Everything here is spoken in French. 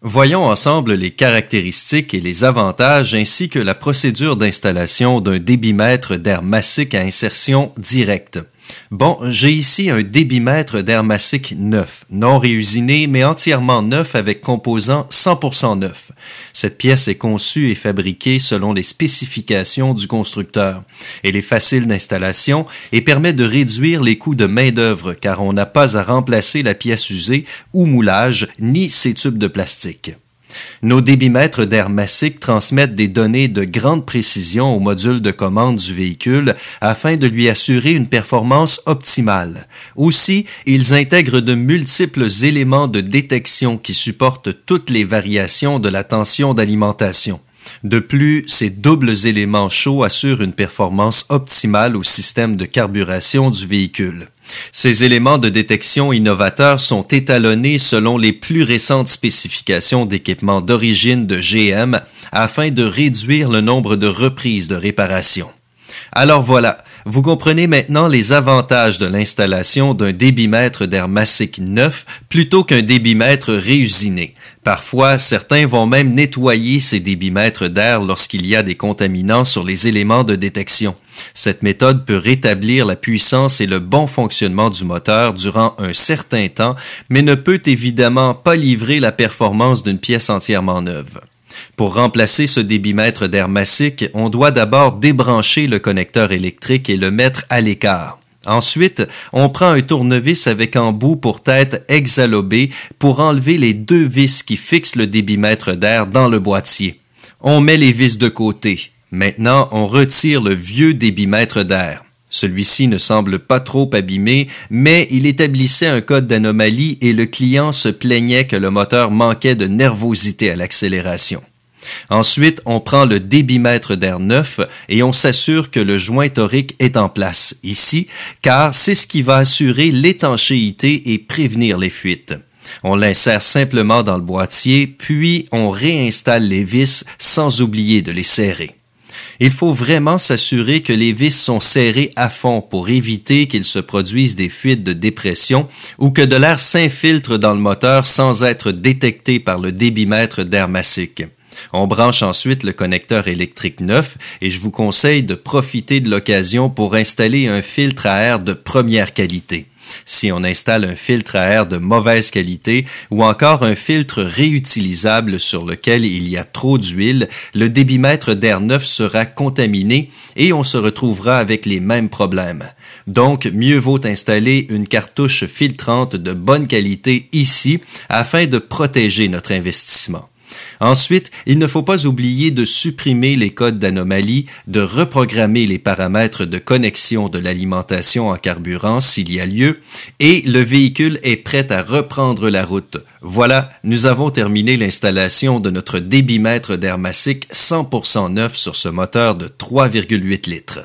Voyons ensemble les caractéristiques et les avantages ainsi que la procédure d'installation d'un débitmètre d'air massique à insertion directe. Bon, j'ai ici un débitmètre d'air massique neuf, non réusiné mais entièrement neuf avec composants 100% neufs. Cette pièce est conçue et fabriquée selon les spécifications du constructeur. Elle est facile d'installation et permet de réduire les coûts de main-d'œuvre car on n'a pas à remplacer la pièce usée ou moulage ni ses tubes de plastique. Nos débitmètres d'air massique transmettent des données de grande précision au module de commande du véhicule afin de lui assurer une performance optimale. Aussi, ils intègrent de multiples éléments de détection qui supportent toutes les variations de la tension d'alimentation. De plus, ces doubles éléments chauds assurent une performance optimale au système de carburation du véhicule. Ces éléments de détection innovateurs sont étalonnés selon les plus récentes spécifications d'équipements d'origine de GM afin de réduire le nombre de reprises de réparation. Alors voilà, vous comprenez maintenant les avantages de l'installation d'un débitmètre d'air massique neuf plutôt qu'un débitmètre réusiné. Parfois, certains vont même nettoyer ces débitmètres d'air lorsqu'il y a des contaminants sur les éléments de détection. Cette méthode peut rétablir la puissance et le bon fonctionnement du moteur durant un certain temps, mais ne peut évidemment pas livrer la performance d'une pièce entièrement neuve. Pour remplacer ce débitmètre d'air massique, on doit d'abord débrancher le connecteur électrique et le mettre à l'écart. Ensuite, on prend un tournevis avec embout pour tête hexalobé pour enlever les deux vis qui fixent le débitmètre d'air dans le boîtier. On met les vis de côté. Maintenant, on retire le vieux débitmètre d'air. Celui-ci ne semble pas trop abîmé, mais il établissait un code d'anomalie et le client se plaignait que le moteur manquait de nervosité à l'accélération. Ensuite, on prend le débitmètre d'air neuf et on s'assure que le joint torique est en place ici, car c'est ce qui va assurer l'étanchéité et prévenir les fuites. On l'insère simplement dans le boîtier, puis on réinstalle les vis sans oublier de les serrer. Il faut vraiment s'assurer que les vis sont serrées à fond pour éviter qu'il se produise des fuites de dépression ou que de l'air s'infiltre dans le moteur sans être détecté par le débitmètre d'air massique. On branche ensuite le connecteur électrique neuf et je vous conseille de profiter de l'occasion pour installer un filtre à air de première qualité. Si on installe un filtre à air de mauvaise qualité ou encore un filtre réutilisable sur lequel il y a trop d'huile, le débitmètre d'air neuf sera contaminé et on se retrouvera avec les mêmes problèmes. Donc, mieux vaut installer une cartouche filtrante de bonne qualité ici afin de protéger notre investissement. Ensuite, il ne faut pas oublier de supprimer les codes d'anomalie, de reprogrammer les paramètres de connexion de l'alimentation en carburant s'il y a lieu, et le véhicule est prêt à reprendre la route. Voilà, nous avons terminé l'installation de notre débitmètre d'air massique 100% neuf sur ce moteur de 3,8 litres.